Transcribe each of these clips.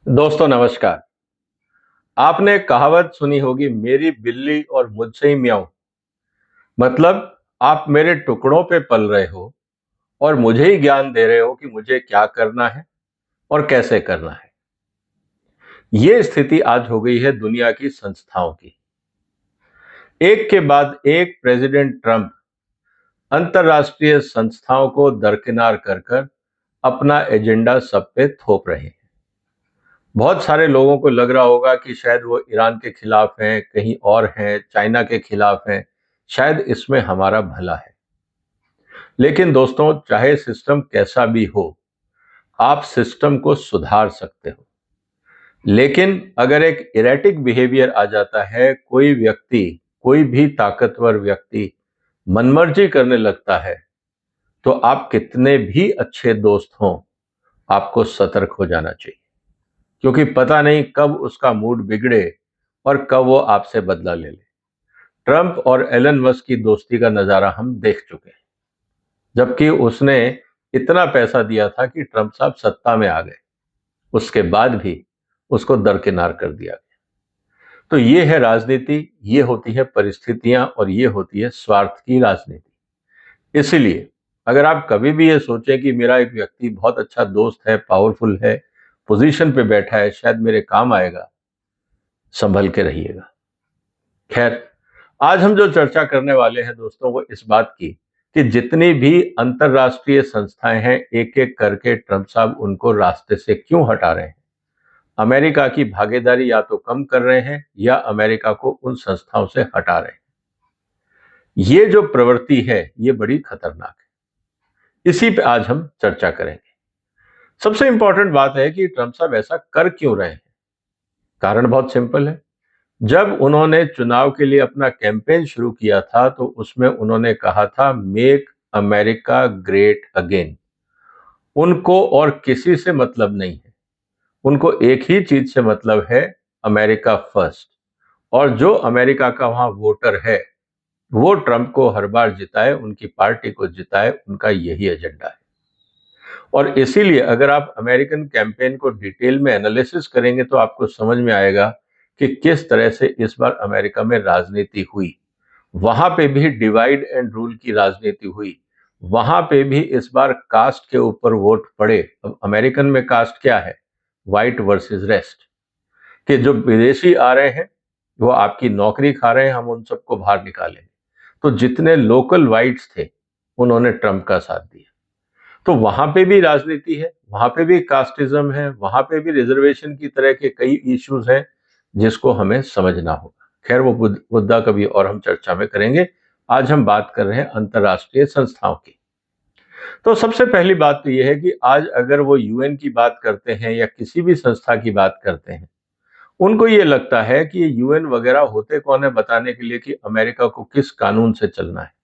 दोस्तों नमस्कार। आपने कहावत सुनी होगी, मेरी बिल्ली और मुझसे ही म्याऊं। मतलब आप मेरे टुकड़ों पे पल रहे हो और मुझे ही ज्ञान दे रहे हो कि मुझे क्या करना है और कैसे करना है। ये स्थिति आज हो गई है दुनिया की संस्थाओं की। एक के बाद एक प्रेसिडेंट ट्रंप अंतर्राष्ट्रीय संस्थाओं को दरकिनार कर कर अपना एजेंडा सब पे थोप रहे हैं। बहुत सारे लोगों को लग रहा होगा कि शायद वो ईरान के खिलाफ हैं, कहीं और हैं, चाइना के खिलाफ हैं, शायद इसमें हमारा भला है। लेकिन दोस्तों, चाहे सिस्टम कैसा भी हो, आप सिस्टम को सुधार सकते हो। लेकिन अगर एक इरेटिक बिहेवियर आ जाता है, कोई व्यक्ति, कोई भी ताकतवर व्यक्ति मनमर्जी करने लगता है, तो आप कितने भी अच्छे दोस्त हों, आपको सतर्क हो जाना चाहिए। क्योंकि पता नहीं कब उसका मूड बिगड़े और कब वो आपसे बदला ले ले। ट्रंप और एलन मस्क की दोस्ती का नजारा हम देख चुके हैं, जबकि उसने इतना पैसा दिया था कि ट्रंप साहब सत्ता में आ गए, उसके बाद भी उसको दरकिनार कर दिया गया। तो ये है राजनीति, ये होती है परिस्थितियां और ये होती है स्वार्थ की राजनीति। इसीलिए अगर आप कभी भी ये सोचें कि मेरा एक व्यक्ति बहुत अच्छा दोस्त है, पावरफुल है, पोजीशन पे बैठा है, शायद मेरे काम आएगा, संभल के रहिएगा। खैर, आज हम जो चर्चा करने वाले हैं दोस्तों, वो इस बात की कि जितनी भी अंतर्राष्ट्रीय संस्थाएं हैं, एक एक करके ट्रंप साहब उनको रास्ते से क्यों हटा रहे हैं। अमेरिका की भागीदारी या तो कम कर रहे हैं या अमेरिका को उन संस्थाओं से हटा रहे हैं। ये जो प्रवृत्ति है, ये बड़ी खतरनाक है। इसी पे आज हम चर्चा करेंगे। सबसे इंपॉर्टेंट बात है कि ट्रंप साहब ऐसा कर क्यों रहे हैं। कारण बहुत सिंपल है। जब उन्होंने चुनाव के लिए अपना कैंपेन शुरू किया था, तो उसमें उन्होंने कहा था, मेक अमेरिका ग्रेट अगेन। उनको और किसी से मतलब नहीं है। उनको एक ही चीज से मतलब है, अमेरिका फर्स्ट। और जो अमेरिका का वहां वोटर है, वो ट्रंप को हर बार जिताए, उनकी पार्टी को जिताए, उनका यही एजेंडा है। और इसीलिए अगर आप अमेरिकन कैंपेन को डिटेल में एनालिसिस करेंगे, तो आपको समझ में आएगा कि किस तरह से इस बार अमेरिका में राजनीति हुई। वहां पे भी डिवाइड एंड रूल की राजनीति हुई। वहां पे भी इस बार कास्ट के ऊपर वोट पड़े। अब अमेरिकन में कास्ट क्या है? White versus rest. कि जो विदेशी आ रहे हैं, वो आपकी नौकरी खा रहे हैं, हम उन सबको बाहर निकालेंगे। तो जितने लोकल व्हाइट्स थे, उन्होंने ट्रंप का साथ दिया। तो वहां पे भी राजनीति है, वहां पे भी कास्टिज्म है, वहां पे भी रिजर्वेशन की तरह के कई इश्यूज हैं, जिसको हमें समझना होगा। खैर, वो मुद्दा कभी और हम चर्चा में करेंगे। आज हम बात कर रहे हैं अंतर्राष्ट्रीय संस्थाओं की। तो सबसे पहली बात तो यह है कि आज अगर वो यूएन की बात करते हैं या किसी भी संस्था की बात करते हैं, उनको ये लगता है कि ये यूएन वगैरह होते कौन है बताने के लिए कि अमेरिका को किस कानून से चलना है।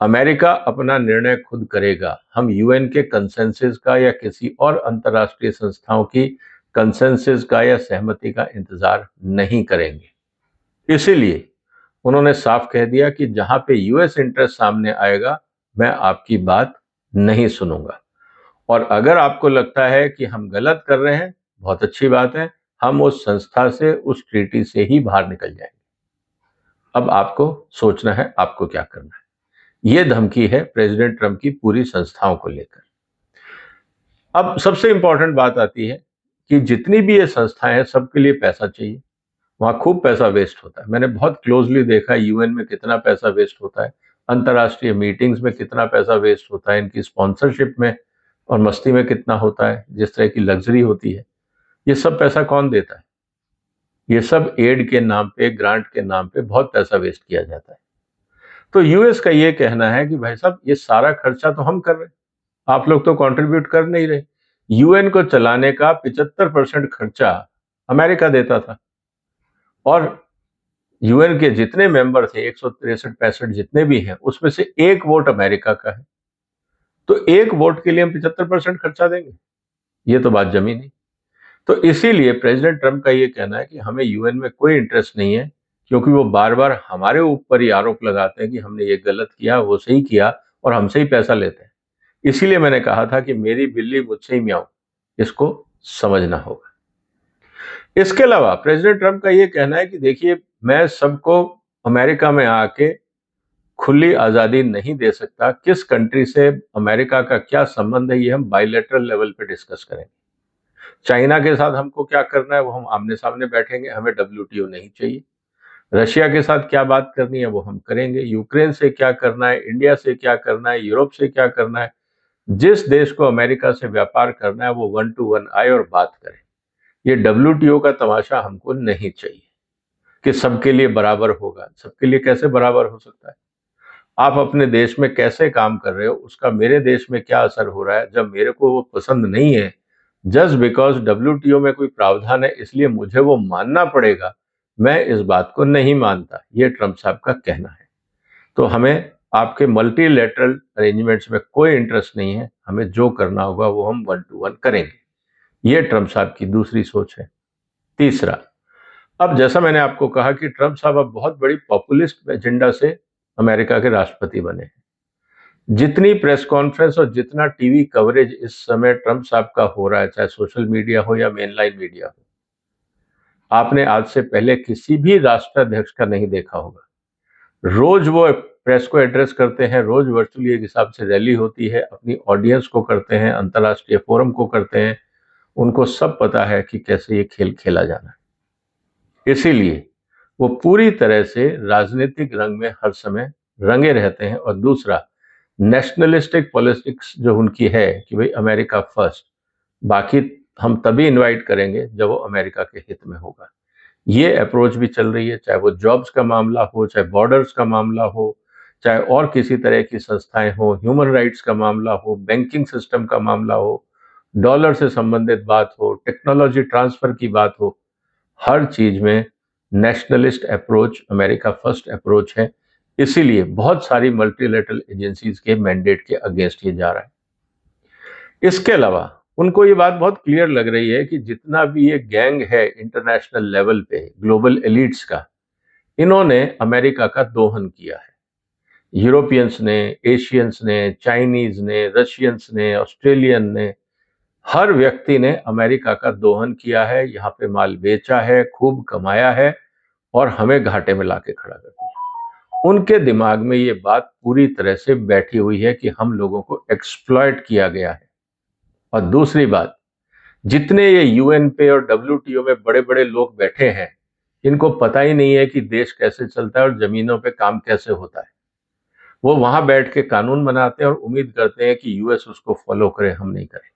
अमेरिका अपना निर्णय खुद करेगा। हम यूएन के कंसेंसस का या किसी और अंतर्राष्ट्रीय संस्थाओं की कंसेंसस का या सहमति का इंतजार नहीं करेंगे। इसीलिए उन्होंने साफ कह दिया कि जहां पे यूएस इंटरेस्ट सामने आएगा, मैं आपकी बात नहीं सुनूंगा। और अगर आपको लगता है कि हम गलत कर रहे हैं, बहुत अच्छी बात है, हम उस संस्था से, उस ट्रीटी से ही बाहर निकल जाएंगे। अब आपको सोचना है आपको क्या करना है। यह धमकी है प्रेसिडेंट ट्रंप की पूरी संस्थाओं को लेकर। अब सबसे इंपॉर्टेंट बात आती है कि जितनी भी ये संस्थाएं हैं, सबके लिए पैसा चाहिए। वहां खूब पैसा वेस्ट होता है। मैंने बहुत क्लोजली देखा यूएन में कितना पैसा वेस्ट होता है, अंतर्राष्ट्रीय मीटिंग्स में कितना पैसा वेस्ट होता है, इनकी स्पॉन्सरशिप में और मस्ती में कितना होता है, जिस तरह की लग्जरी होती है। ये सब पैसा कौन देता है? ये सब एड के नाम पे, ग्रांट के नाम पे बहुत पैसा वेस्ट किया जाता है। तो यूएस का ये कहना है कि भाई साहब, ये सारा खर्चा तो हम कर रहे हैं, आप लोग तो कंट्रीब्यूट कर नहीं रहे। यूएन को चलाने का 75% खर्चा अमेरिका देता था। और यूएन के जितने मेंबर थे, 163-65 जितने भी हैं, उसमें से एक वोट अमेरिका का है। तो एक वोट के लिए हम 75% खर्चा देंगे? ये तो बात जमी नहीं। तो इसीलिए प्रेसिडेंट ट्रंप का ये कहना है कि हमें यूएन में कोई इंटरेस्ट नहीं है, क्योंकि वो बार बार हमारे ऊपर ही आरोप लगाते हैं कि हमने ये गलत किया, वो सही किया, और हमसे ही पैसा लेते हैं। इसीलिए मैंने कहा था कि मेरी बिल्ली मुझसे ही म्याऊं, इसको समझना होगा। इसके अलावा प्रेसिडेंट ट्रंप का ये कहना है कि देखिए, मैं सबको अमेरिका में आके खुली आज़ादी नहीं दे सकता। किस कंट्री से अमेरिका का क्या संबंध है, ये हम बायलैटरल लेवल पे डिस्कस करेंगे। चाइना के साथ हमको क्या करना है वो हम आमने-सामने बैठेंगे, हमें डब्ल्यूटीओ नहीं चाहिए। रशिया के साथ क्या बात करनी है वो हम करेंगे। यूक्रेन से क्या करना है, इंडिया से क्या करना है, यूरोप से क्या करना है, जिस देश को अमेरिका से व्यापार करना है वो वन टू वन आए और बात करे। ये डब्ल्यूटीओ का तमाशा हमको नहीं चाहिए कि सबके लिए बराबर होगा। सबके लिए कैसे बराबर हो सकता है? आप अपने देश में कैसे काम कर रहे हो, उसका मेरे देश में क्या असर हो रहा है। जब मेरे को वो पसंद नहीं है, जस्ट बिकॉज डब्ल्यूटीओ में कोई प्रावधान है इसलिए मुझे वो मानना पड़ेगा, मैं इस बात को नहीं मानता। ये ट्रंप साहब का कहना है। तो हमें आपके मल्टीलेटरल अरेंजमेंट्स में कोई इंटरेस्ट नहीं है। हमें जो करना होगा वो हम वन टू वन करेंगे। ये ट्रंप साहब की दूसरी सोच है। तीसरा, अब जैसा मैंने आपको कहा कि ट्रंप साहब अब बहुत बड़ी पॉपुलिस्ट एजेंडा से अमेरिका के राष्ट्रपति बने हैं। जितनी प्रेस कॉन्फ्रेंस और जितना टीवी कवरेज इस समय ट्रंप साहब का हो रहा है, चाहे सोशल मीडिया हो या मेनलाइन मीडिया हो, आपने आज से पहले किसी भी राष्ट्राध्यक्ष का नहीं देखा होगा। रोज वो प्रेस को एड्रेस करते हैं, रोज वर्चुअली एक हिसाब से रैली होती है, अपनी ऑडियंस को करते हैं, अंतर्राष्ट्रीय फोरम को करते हैं। उनको सब पता है कि कैसे ये खेल खेला जाना है। इसीलिए वो पूरी तरह से राजनीतिक रंग में हर समय रंगे रहते हैं। और दूसरा, नेशनलिस्टिक पॉलिटिक्स जो उनकी है कि भाई अमेरिका फर्स्ट, बाकी हम तभी इनवाइट करेंगे जब वो अमेरिका के हित में होगा। ये अप्रोच भी चल रही है, चाहे वो जॉब्स का मामला हो, चाहे बॉर्डर्स का मामला हो, चाहे और किसी तरह की संस्थाएं हो, ह्यूमन राइट्स का मामला हो, बैंकिंग सिस्टम का मामला हो, डॉलर से संबंधित बात हो, टेक्नोलॉजी ट्रांसफर की बात हो, हर चीज में nationalist approach, America first approach है। इसीलिए बहुत सारी मल्टीलेटरल एजेंसीज के मैंडेट के अगेंस्ट ये जा रहा है। इसके अलावा उनको ये बात बहुत क्लियर लग रही है कि जितना भी ये गैंग है इंटरनेशनल लेवल पे ग्लोबल एलिट्स का, इन्होंने अमेरिका का दोहन किया है। यूरोपियंस ने, एशियंस ने, चाइनीज ने, रशियंस ने, ऑस्ट्रेलियन ने, हर व्यक्ति ने अमेरिका का दोहन किया है, यहाँ पे माल बेचा है, खूब कमाया है और हमें घाटे में लाके खड़ा कर दिया। उनके दिमाग में ये बात पूरी तरह से बैठी हुई है कि हम लोगों को एक्सप्लॉइट किया गया है। और दूसरी बात, जितने ये यूएन पे और डब्ल्यूटीओ में बड़े बड़े लोग बैठे हैं, इनको पता ही नहीं है कि देश कैसे चलता है और जमीनों पे काम कैसे होता है। वो वहां बैठ के कानून बनाते हैं और उम्मीद करते हैं कि यूएस उसको फॉलो करे, हम नहीं करेंगे।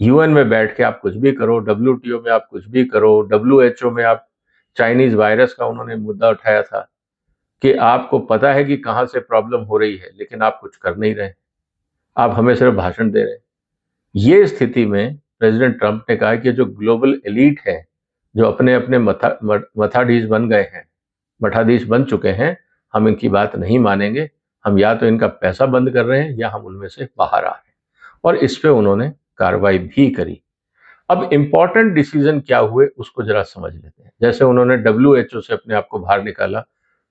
यूएन में बैठ के आप कुछ भी करो, डब्ल्यूटीओ में आप कुछ भी करो, डब्ल्यूएचओ में आप, चाइनीज वायरस का उन्होंने मुद्दा उठाया था कि आपको पता है कि कहां से प्रॉब्लम हो रही है लेकिन आप कुछ कर नहीं रहे, आप हमें सिर्फ भाषण दे रहे हैं। ये स्थिति में प्रेसिडेंट ट्रंप ने कहा कि जो ग्लोबल एलीट है, जो अपने अपने मथाधीश बन गए हैं, मठाधीश बन चुके हैं, हम इनकी बात नहीं मानेंगे। हम या तो इनका पैसा बंद कर रहे हैं या हम उनमें से बाहर आ रहे हैं। और इस पे उन्होंने कार्रवाई भी करी। अब इंपॉर्टेंट डिसीजन क्या हुए उसको जरा समझ लेते हैं। जैसे उन्होंने डब्ल्यूएचओ से अपने आप को बाहर निकाला।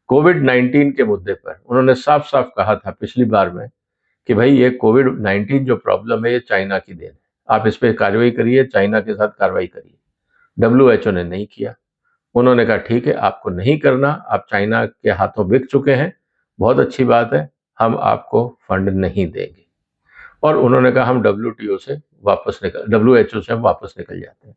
कोविड-19 के मुद्दे पर उन्होंने साफ साफ कहा था पिछली बार में कि भाई ये कोविड-19 जो प्रॉब्लम है ये चाइना की देन है, आप इस पे कार्रवाई करिए, चाइना के साथ कार्रवाई करिए। डब्ल्यूएचओ ने नहीं किया। उन्होंने कहा ठीक है, आपको नहीं करना, आप चाइना के हाथों बिक चुके हैं, बहुत अच्छी बात है, हम आपको फंड नहीं देंगे। और उन्होंने कहा हम डब्ल्यूएचओ से हम वापस निकल जाते हैं।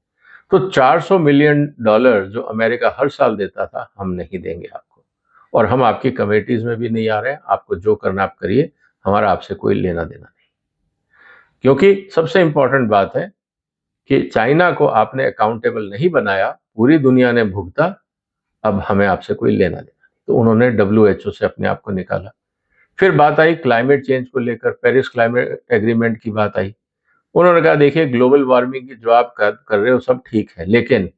तो $400 मिलियन जो अमेरिका हर साल देता था, हम नहीं देंगे आपको, और हम आपकी कमेटीज में भी नहीं आ रहे हैं। आपको जो करना आप करिए, हमारा आपसे कोई लेना देना नहीं। क्योंकि सबसे इंपॉर्टेंट बात है कि चाइना को आपने अकाउंटेबल नहीं बनाया, पूरी दुनिया ने भुगता, अब हमें आपसे कोई लेना देना नहीं। तो उन्होंने डब्ल्यूएचओ से अपने आप को निकाला। फिर बात आई क्लाइमेट चेंज को लेकर, पेरिस क्लाइमेट एग्रीमेंट की बात आई। उन्होंने कहा देखिए, ग्लोबल वार्मिंग की जो आप कर रहे हो सब ठीक है, लेकिन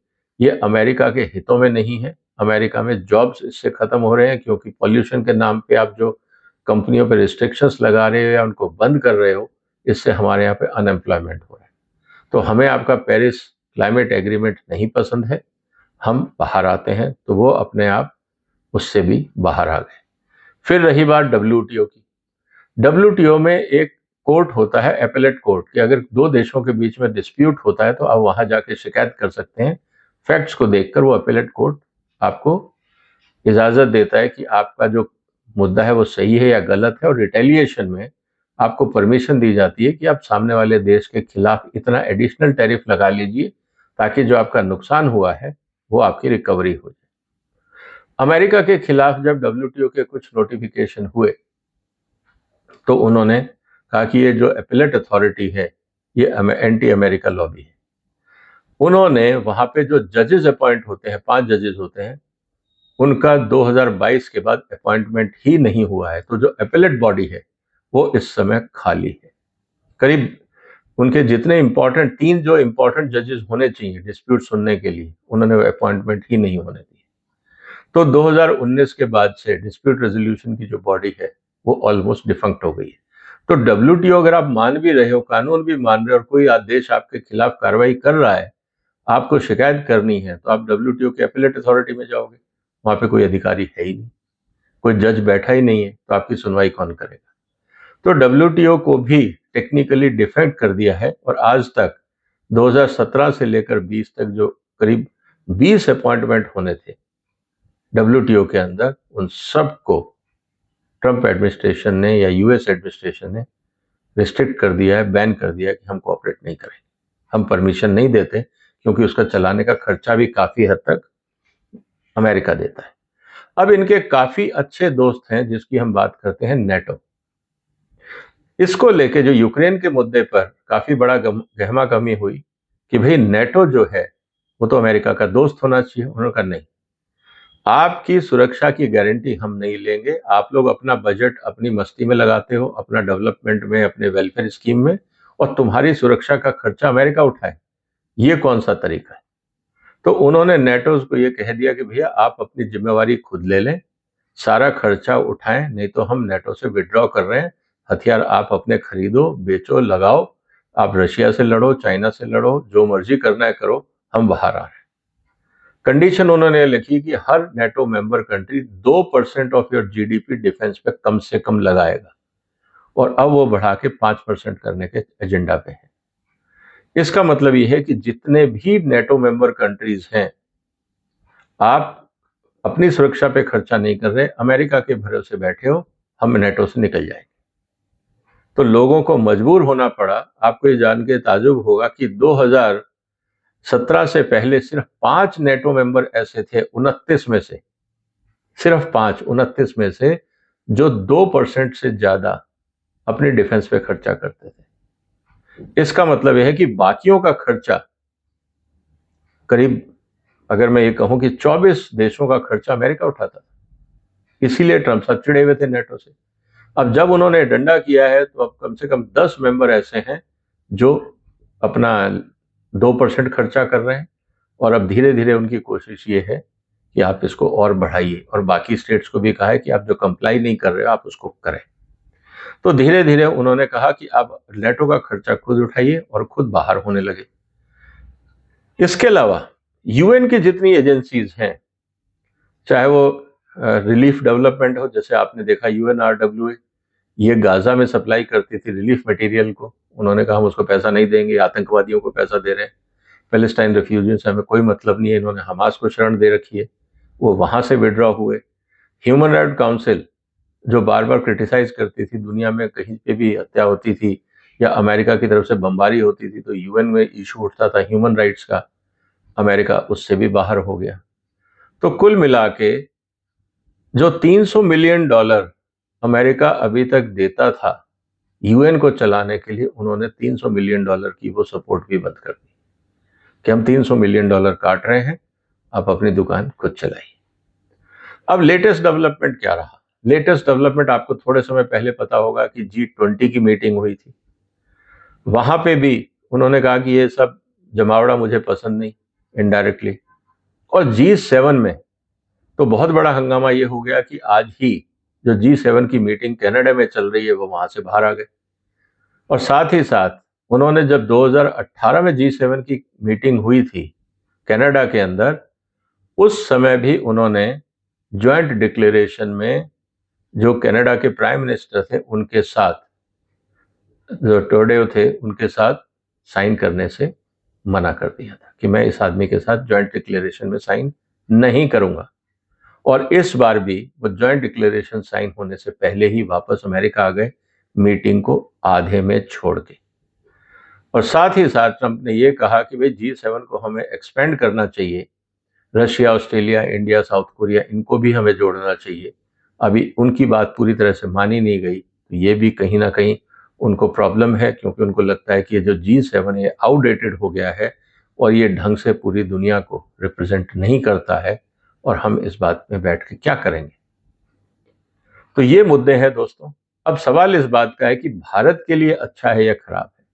ये अमेरिका के हितों में नहीं है। अमेरिका में जॉब्स इससे खत्म हो रहे हैं, क्योंकि पॉल्यूशन के नाम पे आप जो कंपनियों पे रिस्ट्रिक्शंस लगा रहे हो या उनको बंद कर रहे हो, इससे हमारे यहाँ पे अनएम्प्लॉयमेंट हो रहा है। तो हमें आपका पेरिस क्लाइमेट एग्रीमेंट नहीं पसंद है, हम बाहर आते हैं। तो वो अपने आप उससे भी बाहर आ गए। फिर रही बात डब्ल्यूटीओ की। डब्ल्यूटीओ में एक कोर्ट होता है एपेलेट कोर्ट, कि अगर दो देशों के बीच में डिस्प्यूट होता है तो आप वहां जाके शिकायत कर सकते हैं। फैक्ट्स को देखकर वो एपेलेट कोर्ट आपको इजाजत देता है कि आपका जो मुद्दा है वो सही है या गलत है, और रिटेलिएशन में आपको परमिशन दी जाती है कि आप सामने वाले देश के खिलाफ इतना एडिशनल टैरिफ लगा लीजिए ताकि जो आपका नुकसान हुआ है वो आपकी रिकवरी हो जाए। अमेरिका के खिलाफ जब डब्ल्यूटीओ के कुछ नोटिफिकेशन हुए तो उन्होंने कहा कि ये जो एपेलेट अथॉरिटी है ये एंटी अमेरिका लॉबी है। उन्होंने वहां पे जो जजेस अपॉइंट होते हैं, 5 जजेस होते हैं, उनका 2022 के बाद अपॉइंटमेंट ही नहीं हुआ है। तो जो एपेलेट बॉडी है वो इस समय खाली है। करीब उनके जितने इंपॉर्टेंट 3 जो इंपॉर्टेंट जजेस होने चाहिए डिस्प्यूट सुनने के लिए, उन्होंने अपॉइंटमेंट ही नहीं होने दी। तो 2019 के बाद से डिस्प्यूट रेजोल्यूशन की जो बॉडी है वो ऑलमोस्ट डिफंक्ट हो गई है। तो डब्ल्यूटीओ अगर आप मान भी रहे हो, कानून भी मान रहे हो, और कोई देश आपके खिलाफ कार्रवाई कर रहा है, आपको शिकायत करनी है, तो आप डब्ल्यूटीओ के एपेलेट अथॉरिटी में जाओगे। वहां पे कोई अधिकारी है ही नहीं, कोई जज बैठा ही नहीं है, तो आपकी सुनवाई कौन करेगा। तो डब्ल्यूटीओ को भी टेक्निकली डिफेक्ट कर दिया है, और आज तक 2017 से लेकर 20 तक जो करीब 20 अपॉइंटमेंट होने थे डब्ल्यूटीओ के अंदर, उन सबको ट्रंप एडमिनिस्ट्रेशन ने या यूएस एडमिनिस्ट्रेशन ने रिस्ट्रिक्ट कर दिया है, बैन कर दिया है कि हम कोऑपरेट नहीं करेंगे, हम परमिशन नहीं देते, क्योंकि उसका चलाने का खर्चा भी काफी हद तक अमेरिका देता है। अब इनके काफी अच्छे दोस्त हैं जिसकी हम बात करते हैं, नेटो। इसको लेके जो यूक्रेन के मुद्दे पर काफी बड़ा गहमा गहमी हुई कि भाई नेटो जो है वो तो अमेरिका का दोस्त होना चाहिए। उन्होंने कहा नहीं, आपकी सुरक्षा की गारंटी हम नहीं लेंगे, आप लोग अपना बजट अपनी मस्ती में लगाते हो, अपना डेवलपमेंट में, अपने वेलफेयर स्कीम में, और तुम्हारी सुरक्षा का खर्चा अमेरिका उठाए, ये कौन सा तरीका है। तो उन्होंने नेटो को ये कह दिया कि भैया आप अपनी जिम्मेवारी खुद ले लें, सारा खर्चा उठाएं, नहीं तो हम नेटो से विड्रॉ कर रहे हैं, हथियार आप अपने खरीदो, बेचो, लगाओ, आप रशिया से लड़ो, चाइना से लड़ो, जो मर्जी करना है करो, हम बाहर आ रहे हैं। कंडीशन उन्होंने लिखी कि हर NATO member country 2% of your GDP defence पे कम से कम लगाएगा, और अब वो बढ़ा के 5% करने के एजेंडा पे है। इसका मतलब ये है कि जितने भी नेटो मेंबर कंट्रीज हैं, आप अपनी सुरक्षा पे खर्चा नहीं कर रहे, अमेरिका के भरोसे बैठे हो, हम नेटो से निकल जाएंगे। तो लोगों को मजबूर होना पड़ा। आपको ये जान के ताज्जुब होगा कि 2017 से पहले सिर्फ 5 नेटो मेंबर ऐसे थे 29 में से, सिर्फ 5 29 में से, जो 2% से ज्यादा अपने डिफेंस पे खर्चा करते थे। इसका मतलब यह है कि बाकियों का खर्चा करीब, अगर मैं ये कहूं कि 24 देशों का खर्चा अमेरिका उठाता था। इसीलिए ट्रंप साहब चिड़े हुए थे नेटो से। अब जब उन्होंने डंडा किया है तो अब कम से कम 10 मेंबर ऐसे हैं जो अपना 2% खर्चा कर रहे हैं, और अब धीरे धीरे उनकी कोशिश ये है कि आप इसको और बढ़ाइए, और बाकी स्टेट्स को भी कहा है कि आप जो कंप्लाई नहीं कर रहे हो आप उसको करें। तो धीरे धीरे उन्होंने कहा कि आप नेटो का खर्चा खुद उठाइए और खुद बाहर होने लगे। इसके अलावा यूएन की जितनी एजेंसीज हैं, चाहे वो रिलीफ डेवलपमेंट हो, जैसे आपने देखा यूएनआरडब्ल्यूए, ये गाजा में सप्लाई करती थी रिलीफ मटेरियल को, उन्होंने कहा हम उसको पैसा नहीं देंगे, आतंकवादियों को पैसा दे रहे हैं, पैलेस्टाइन रेफ्यूजी से हमें कोई मतलब नहीं है, इन्होंने हमास को शरण दे रखी है, वो वहां से विड्रॉ हुए। ह्यूमन राइट काउंसिल जो बार बार क्रिटिसाइज करती थी, दुनिया में कहीं पे भी हत्या होती थी या अमेरिका की तरफ से बमबारी होती थी तो यूएन में इशू उठता था ह्यूमन राइट्स का, अमेरिका उससे भी बाहर हो गया। तो कुल मिला के जो $300 मिलियन अमेरिका अभी तक देता था यूएन को चलाने के लिए, उन्होंने $300 मिलियन की वो सपोर्ट भी बंद कर दी कि हम $300 मिलियन काट रहे हैं, आप अपनी दुकान खुद चलाइए। अब लेटेस्ट डेवलपमेंट क्या रहा? लेटेस्ट डेवलपमेंट आपको थोड़े समय पहले पता होगा कि G20 की मीटिंग हुई थी। वहां पे भी उन्होंने कहा कि ये सब जमावड़ा मुझे पसंद नहीं, इनडायरेक्टली। और G7 में तो बहुत बड़ा हंगामा ये हो गया कि आज ही जो G7 की मीटिंग कनाडा में चल रही है वो वहां से बाहर आ गए। और साथ ही साथ उन्होंने जब 2018 में G7 की मीटिंग हुई थी कनाडा के अंदर, उस समय भी उन्होंने ज्वाइंट डिक्लेरेशन में जो कनाडा के प्राइम मिनिस्टर थे उनके साथ जो टोडेव थे उनके साथ साइन करने से मना कर दिया था कि मैं इस आदमी के साथ ज्वाइंट डिक्लेरेशन में साइन नहीं करूंगा। और इस बार भी वो ज्वाइंट डिक्लेरेशन साइन होने से पहले ही वापस अमेरिका आ गए, मीटिंग को आधे में छोड़ के। और साथ ही साथ ट्रंप ने ये कहा कि भाई G7 को हमें एक्सपेंड करना चाहिए, Russia, Australia, India, south Korea, इनको भी हमें जोड़ना चाहिए। अभी उनकी बात पूरी तरह से मानी नहीं गई, तो ये भी कहीं ना कहीं उनको प्रॉब्लम है, क्योंकि उनको लगता है कि ये जो G7 है आउटडेटेड हो गया है और ये ढंग से पूरी दुनिया को रिप्रेजेंट नहीं करता है, और हम इस बात में बैठ के क्या करेंगे। तो ये मुद्दे हैं दोस्तों। अब सवाल इस बात का है कि भारत के लिए अच्छा है या खराब है।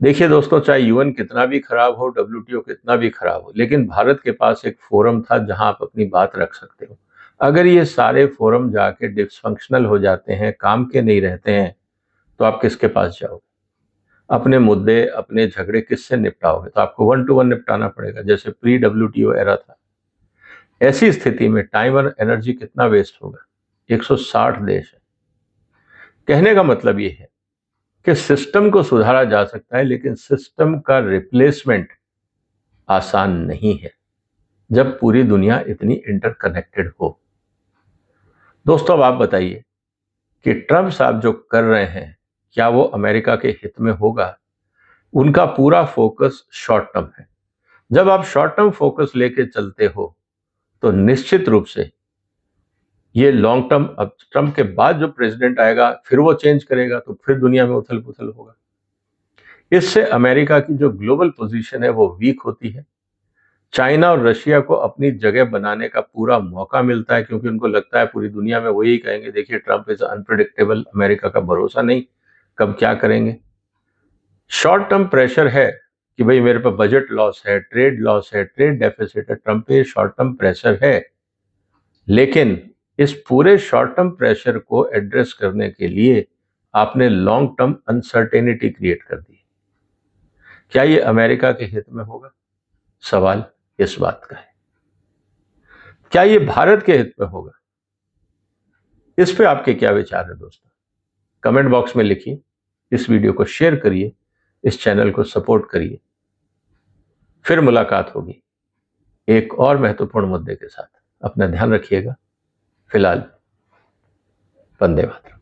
देखिए दोस्तों, चाहे यूएन कितना भी खराब हो, WTO कितना भी खराब हो, लेकिन भारत के पास एक फोरम था जहां आप अपनी बात रख सकते हो। अगर ये सारे फोरम जाके डिसफंक्शनल हो जाते हैं, काम के नहीं रहते हैं, तो आप किसके पास जाओगे? अपने मुद्दे, अपने झगड़े किससे निपटाओगे? तो आपको 1 to 1 निपटाना पड़ेगा, जैसे प्री WTO एरा था। ऐसी स्थिति में टाइम और एनर्जी कितना वेस्ट होगा? 160 देश है। कहने का मतलब ये है कि सिस्टम को सुधारा जा सकता है, लेकिन सिस्टम का रिप्लेसमेंट आसान नहीं है जब पूरी दुनिया इतनी इंटरकनेक्टेड हो। दोस्तों, अब आप बताइए कि ट्रंप साहब जो कर रहे हैं, क्या वो अमेरिका के हित में होगा? उनका पूरा फोकस शॉर्ट टर्म है। जब आप शॉर्ट टर्म फोकस लेके चलते हो, तो निश्चित रूप से ये लॉन्ग टर्म, अब ट्रंप के बाद जो प्रेसिडेंट आएगा फिर वो चेंज करेगा, तो फिर दुनिया में उथल पुथल होगा। इससे अमेरिका की जो ग्लोबल पोजीशन है वो वीक होती है। चाइना और रशिया को अपनी जगह बनाने का पूरा मौका मिलता है, क्योंकि उनको लगता है पूरी दुनिया में वही कहेंगे, देखिए ट्रंप इज अनप्रेडिक्टेबल, अमेरिका का भरोसा नहीं, कब क्या करेंगे। शॉर्ट टर्म प्रेशर है कि भाई मेरे पास बजट लॉस है, ट्रेड लॉस है, ट्रेड डेफिसिट है, ट्रंप पे शॉर्ट टर्म प्रेशर है। लेकिन इस पूरे शॉर्ट टर्म प्रेशर को एड्रेस करने के लिए आपने लॉन्ग टर्म अनसर्टेनिटी क्रिएट कर दी। क्या ये अमेरिका के हित में होगा? सवाल इस बात का है। क्या ये भारत के हित में होगा? इस पे आपके क्या विचार है दोस्तों? कमेंट बॉक्स में लिखिए, इस वीडियो को शेयर करिए, इस चैनल को सपोर्ट करिए। फिर मुलाकात होगी एक और महत्वपूर्ण मुद्दे के साथ। अपना ध्यान रखिएगा। फिलहाल वंदे मातरम।